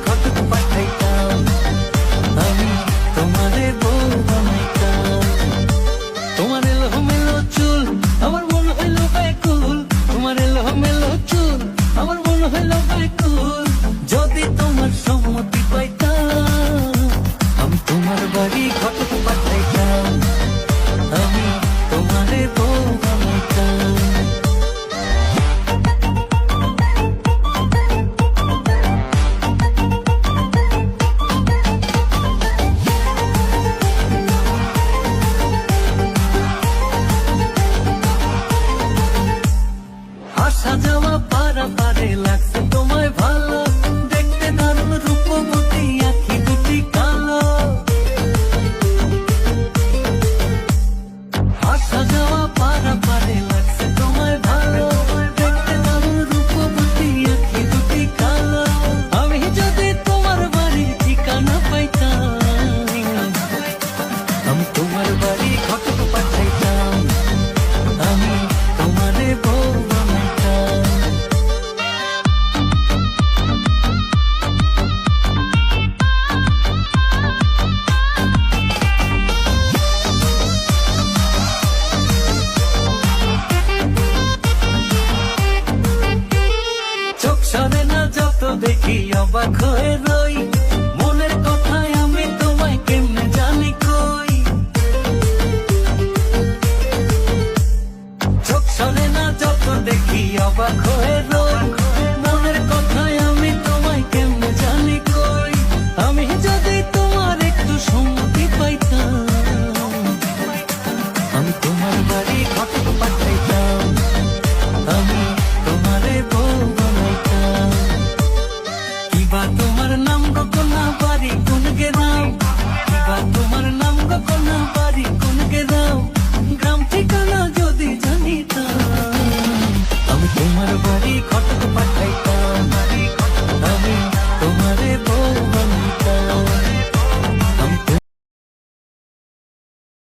ঘটক পাঠাইতাম, আমি তোমারে বউ বানাইতাম। তোমার এলোমেলো চুল আমার মন হইল ব্যাকুল, তোমার এলোমেলো চুল আমার মন হইল ব্যাকুল। যদি তোমার সম্মতি পাইতাম, আমি তোমার বাড়ি ঘটক পাঠাইতাম, আমি তোমারে বউ বানাইতাম। আসা যাওয়া পারাপারে লাগছে তোমায় ভালো, দেখতে দারুণ রূপবতী আঁখি দুটি কালো। আসা যাওয়া পারাপারে লাগছে তোমায় ভালো, দেখতে দারুণ রূপবতী আঁখি দুটি কালো। আমি যদি তোমার বাড়ির ঠিকানা পাইতাম, আমি তোমার বাড়ি ঘটক পাঠাইতাম, আমি তোমারে বউ বানাইতাম। চোখ সরে না যত দেখি অবাক হয়ে রই, মনের কথায় আমি তোমায় কেমনে জানি কই। চোখ সরে না যত দেখি অবাক হয়ে রই, মনের কথায় আমি তোমায় কেমনে জানি কই। আমি যদি তোমার একটু সম্মতি পাইতাম, আমি তোমার বাড়ি ঘটক পাঠাইতাম, আমি তোমারে বউ বানাইতাম। কিবা তোমার নাম গো কোনা বাড়ি কোন গেরাম, কিবা তোমার নাম গো কোনা বাড়ি কোন গেরাম। গ্রাম ঠিকানা যদি জানিতাম, আমি তোমার বাড়ি ঘটক